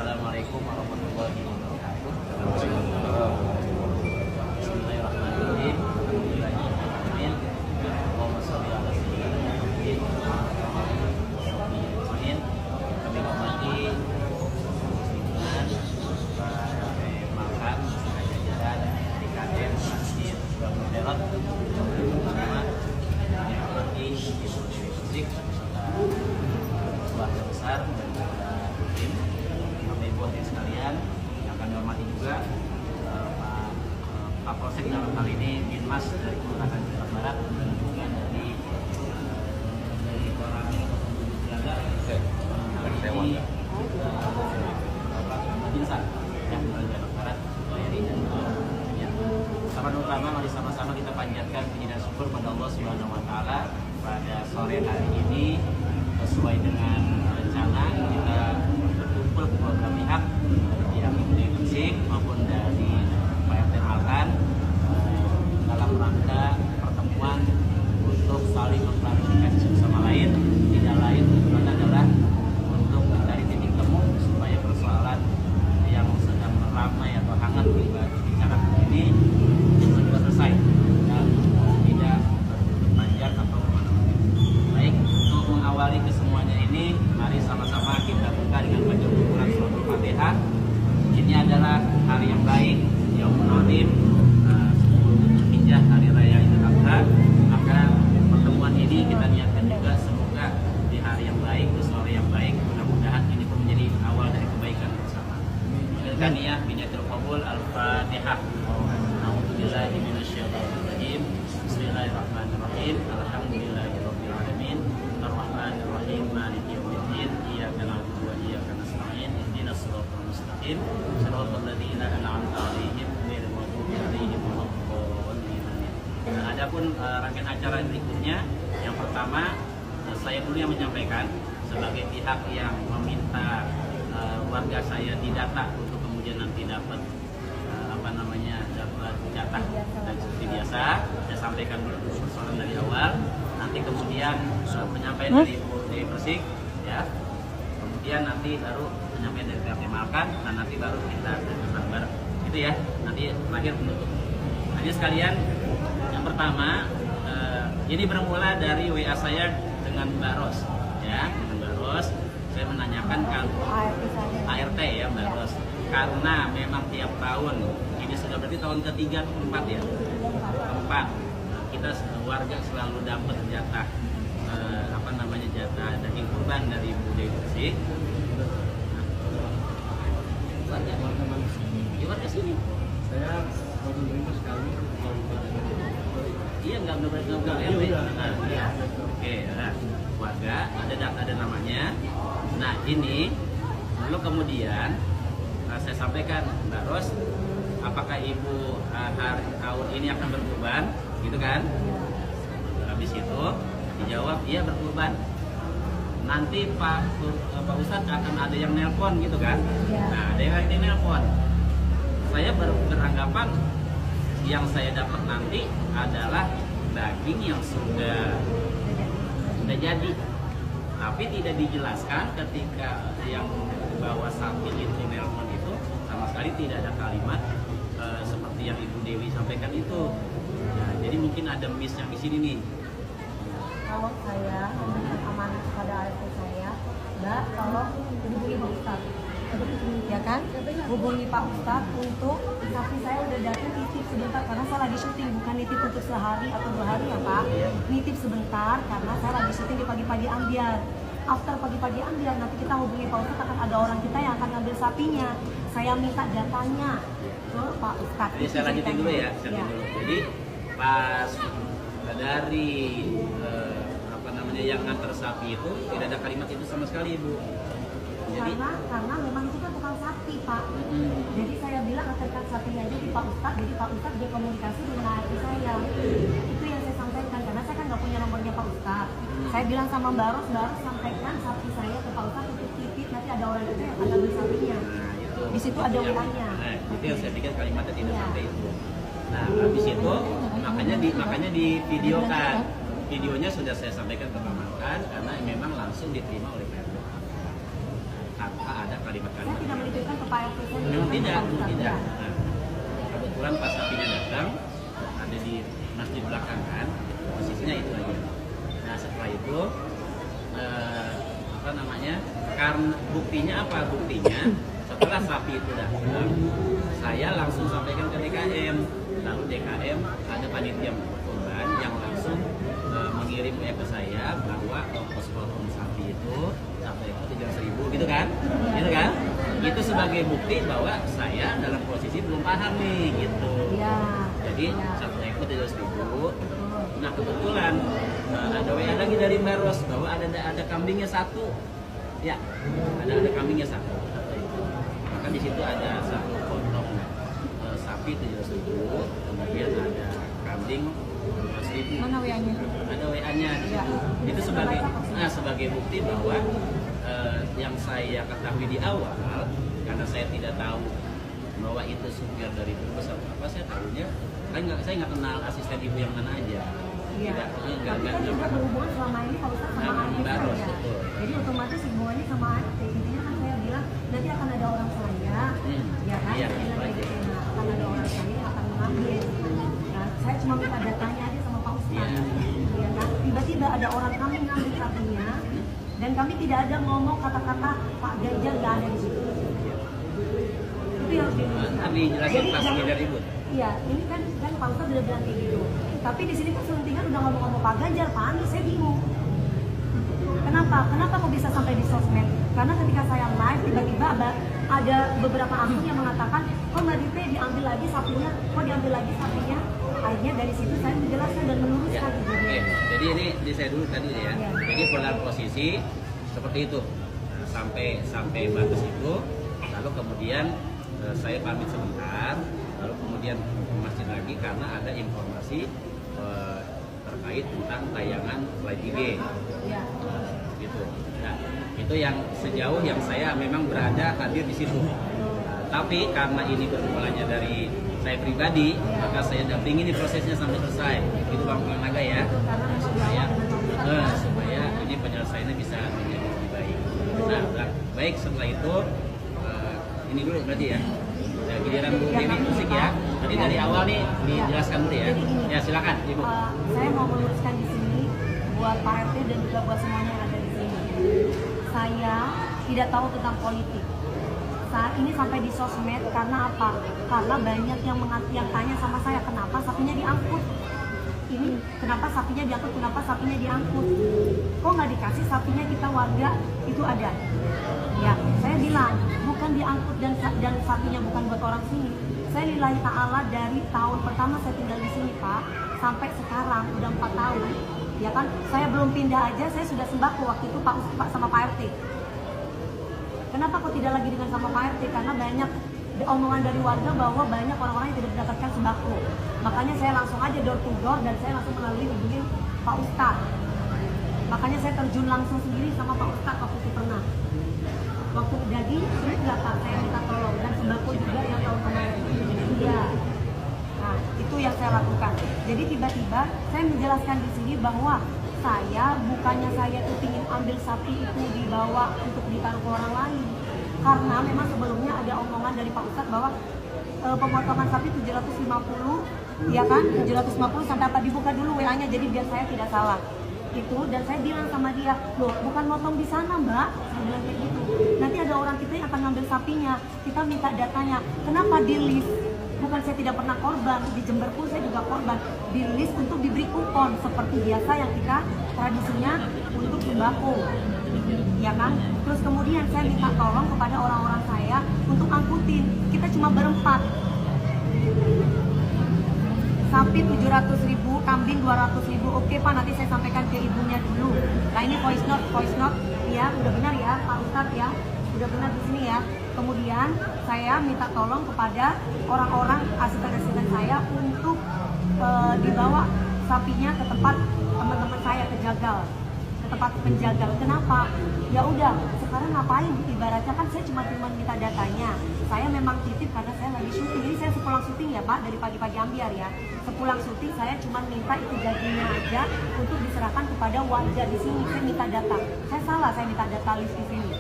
Assalamualaikum warahmatullahi wabarakatuh. Bismillahirrahmanirrahim. Alhamdulillahirrahmanirrahim. Allahumma sholli ala sayyidina Muhammadin wa ala alihi ajmain. Kami hormati muslimin makan jajaran di Kaden Masjid Bangun Derot. Pertama, kami hormati Ibu Dewi Persik keluarga besar dan tim, Bapak Ibu hadirin sekalian yang kami hormati juga Pak Polsek dalam hal ini Binmas dari Kelurahan Jakarta Barat dan juga dari orang Jaga ini Bapak Jinsan yang dari Jakarta Barat dan pertama mari sama-sama kita panjatkan puji dan syukur pada Allah Subhanahu wa taala pada sore hari ini. Sesuai dengan rencana kita berkumpul ke beberapa pihak yang dari Persik maupun dari Pak RT Alkan dalam rangka pertemuan untuk saling mengklarifikasi satu sama lain. Tidak lain tujuan adalah untuk mencari titik temu supaya persoalan yang sedang ramai atau hangat dibicarakan ini segera selesai dan tidak berpanjang atau baik. Untuk mengawali kesemuanya ini, mari sama-sama kita buka dengan baca Quran surat Al-Fatihah. Ini adalah hari yang baik, Yaumul Azim, 10 Dzulhijjah, hari raya Idul Adha. Maka pertemuan ini kita niatkan juga semoga di hari yang baik, di sore yang baik, mudah-mudahan ini pun menjadi awal dari kebaikan bersama. Dengan niat biniatul qabul Al-Fatihah. A'udzubillahi minasyaitonir rajim. Bismillahirrahmanirrahim. Alhamdulillahirabbil alamin. Ar-Rahmanir-Rahim. Maliki yaumiddin. Iyyaka na'budu wa iyyaka nasta'in. Ihdinas siratal mustaqim. Shiratal ladzina an'amta 'alaihim ghairil maghdubi 'alaihim waladdallin. Nah, adapun rangkaian acara berikutnya, yang pertama saya dulu yang menyampaikan sebagai pihak yang meminta warga saya didata untuk kemudian nanti dapat dapat jatah dan seperti biasa saya sampaikan dulu persoalan dari awal, nanti kemudian penyampaian dari Ibu Dewi Persik ya, kemudian nanti baru penyampaian dari pihak Malkan, dan nanti baru kita berdebat bareng gitu ya, nanti terakhir penutup. Jadi sekalian, yang pertama ini bermula dari WA saya dengan Mbak Ros ya, dengan Mbak Ros saya menanyakan kalau ART ya Mbak Ros, karena memang tiap tahun ini sudah berarti tahun ketiga atau keempat ya, keempat kita warga selalu dapat jatah jatah daging kurban dari Ibu Dewi Persik. Warga sini saya baru berintas sekali iya nggak RW. Iya. Oke, nah, warga ada namanya. Nah ini lalu kemudian saya sampaikan Mbak Ros, apakah Ibu hari tahun ini akan berkurban, gitu kan? Habis itu dijawab iya berkurban. Nanti Pak Ustadz akan ada yang nelpon, gitu kan? Nah ada yang nelpon. Saya beranggapan yang saya dapat nanti adalah daging yang sudah jadi, tapi tidak dijelaskan ketika yang bawa sapi itu nelpon itu sama sekali tidak ada kalimat seperti yang Ibu Dewi sampaikan itu. Nah, jadi mungkin ada miss yang di sini nih. Kalau saya memberikan amanah kepada ART saya, Mbak, tolong hubungi Pak Ustadz, ya kan? Hubungi Pak Ustadz untuk sapi saya udah datang nitip sebentar karena saya lagi syuting, bukan nitip untuk sehari atau 2 hari ya Pak. Nitip sebentar karena saya lagi syuting di pagi-pagi ambiar. After pagi-pagi ambil, nanti kita hubungi Pak Ustadz, akan ada orang kita yang akan ngambil sapinya. Saya minta datanya ke Pak Ustadz. Jadi saya lanjutin dulu ya. Jadi pas dari yang nganter sapi itu tidak ada kalimat itu sama sekali Ibu. Jadi karena memang itu kan tukang sapi Pak. Jadi saya bilang antarkan sapinya aja di Pak Ustadz. Jadi Pak Ustadz berkomunikasi dengan ART saya. Itu yang saya sampaikan karena saya kan nggak punya nomornya Pak Ustadz. Saya bilang sama Mbak Ros sampaikan sapi saya ke Pak Ustadz untuk titip, nanti ada orang itu yang akan ambil sapinya. Di situ ada wilayahnya. Nah, itu yang saya pikir kalimatnya tidak sampai itu. Nah, habis itu makanya di videokan. Videonya sudah saya sampaikan ke Pak Malkan karena memang langsung diterima oleh PRT tanpa ada kalimat-kalimat. Saya tidak menitip sapi saya? Memang tidak, Pak Ustadz? tidak. Nah, kebetulan pas sapinya datang ada di masjid belakang kan, posisinya itu aja. Nah setelah itu apa namanya? Karena buktinya apa? Buktinya setelah sapi itu datang, saya langsung sampaikan ke DKM. Lalu DKM ada panitia korban yang langsung mengirim ke saya bahwa ongkos potong sapi itu sampai 700.000 gitu kan? Gitu kan? Itu sebagai bukti bahwa saya dalam posisi belum paham nih gitu. Iya. Jadi satu ekor 700.000. Nah kebetulan ada WA lagi dari Mbak Ros bahwa ada kambingnya satu. Ya, ada kambingnya satu. Maka di situ ada satu potong sapi 700.000, kemudian ada kambing 200.000. Mana WA-nya? Ada WA-nya di situ. Itu sebagai bukti bahwa yang saya ketahui di awal, karena saya tidak tahu bahwa itu supir dari bus atau apa, saya tahunya saya nggak kenal asisten ibu yang mana aja. Iya. Nggak Kita berhubungan selama ini Pak Ustadz sama adik Mbak Ros, saya. betul. Jadi otomatis hubungannya sama adik. Intinya kan saya bilang nanti akan ada orang saya, ya kan? Iya, Saya bilang gitu, nah, akan ada orang saya yang akan mengambil. Nah, saya cuma minta datanya aja sama Pak Ustadz. Iya. Ya kan? Tiba-tiba ada orang kami ngambil sapinya dan kami tidak ada ngomong kata-kata Pak Ganjar nggak ada di situ. Itu yang harus diluruskan. Kami jelasin pas jangan- ngedar ribut. Iya, ini kan Pak Ustadz udah bilang kayak gitu. Tapi di sini kan selentingan udah ngomong-ngomong Pak Ganjar, Pak Anies, saya bingung. Kenapa? Kenapa kok bisa sampai di sosmed? Karena ketika saya live, tiba-tiba ada beberapa akun yang mengatakan, kok Mbak Dite diambil lagi sapinya, kok diambil lagi sapinya. Akhirnya dari situ saya menjelaskan dan Ya, meluruskan oke. kejadian. Jadi ini saya dulu tadi ya. Ya. Jadi pola posisi seperti itu. Nah, sampai batas itu, lalu kemudian saya pamit sebentar, lalu kemudian ke masjid lagi karena ada informasi terkait tentang tayangan live IG. Ya. Gitu. Nah, itu yang sejauh yang saya memang berada hadir di situ. Nah, tapi karena ini bermulanya dari saya pribadi, maka saya dampingi ini prosesnya sampai selesai. Itu Bang Naga ya. Karena memang Supaya, berawal dengan Pak Ustadz, supaya ini penyelesaiannya bisa menjadi lebih baik. Nah, baik setelah itu ini dulu berarti ya. Ya, giliran Bu Dewi musik ya. Tadi dari awal nih dijelaskan dulu ya. Jadi gini, Ya silakan Ibu. saya mau meluruskan di sini buat Pak RT dan juga buat semuanya yang ada di sini. Saya tidak tahu tentang politik. Saat ini sampai di sosmed karena apa? Karena banyak yang tanya sama saya kenapa sapinya diangkut. Ini kenapa sapinya diangkut? Kenapa sapinya diangkut? Kok nggak dikasih sapinya kita warga itu ada? Ya, saya bilang bukan diangkut dan sapinya bukan buat orang sini. Saya lillahi ta'ala dari tahun pertama saya tinggal di sini Pak sampai sekarang udah 4 tahun. Ya kan, saya belum pindah aja saya sudah sembako waktu itu Pak sama Pak RT. Kenapa kok tidak lagi dengan sama Pak RT? Karena banyak omongan dari warga bahwa banyak orang-orang yang tidak mendapatkan sembako. Makanya saya langsung aja door to door dan saya langsung melalui hubungin Pak Ustadz. Makanya saya terjun langsung sendiri sama Pak Ustadz waktu itu pernah. Waktu daging, enggak Pak, saya minta tolong dan sembako juga yang tahun kemarin. Iya. Nah, itu yang saya lakukan. Jadi tiba-tiba saya menjelaskan di sini bahwa bukannya saya itu ingin ambil sapi itu dibawa untuk ditaruh ke orang lain. Karena memang sebelumnya ada omongan dari Pak Ustadz bahwa pemotongan sapi 750, ya kan? 750 sampai apa dibuka dulu WA-nya jadi biar saya tidak salah. Itu dan saya bilang sama dia, loh bukan motong di sana Mbak, saya bilang kayak gitu. Nanti ada orang kita yang akan ngambil sapinya, kita minta datanya. Kenapa di list? Bukan saya tidak pernah korban, di Jember pun saya juga korban. Di list untuk diberi kupon seperti biasa yang kita tradisinya untuk sembako, ya kan? Terus kemudian saya minta tolong kepada orang-orang saya untuk angkutin. Kita cuma berempat. Sapi 700.000, kambing 200.000. Oke Pak, nanti saya sampaikan ke ibunya dulu. Nah ini voice note, ya udah benar ya Pak Ustadz ya, udah benar di sini ya. Kemudian saya minta tolong kepada orang-orang asisten-asisten saya untuk dibawa sapinya ke tempat teman-teman saya, ke jagal, ke tempat penjagal. Kenapa? Ya udah, sekarang ngapain? Ibaratnya kan saya cuma minta datanya. Saya memang titip karena saya lagi syuting. Ini saya sepulang syuting ya Pak, dari pagi-pagi ambiar ya. Sepulang syuting saya cuma minta itu dagingnya aja untuk diserahkan kepada warga di sini. Saya minta data. Saya salah, saya minta data list di sini.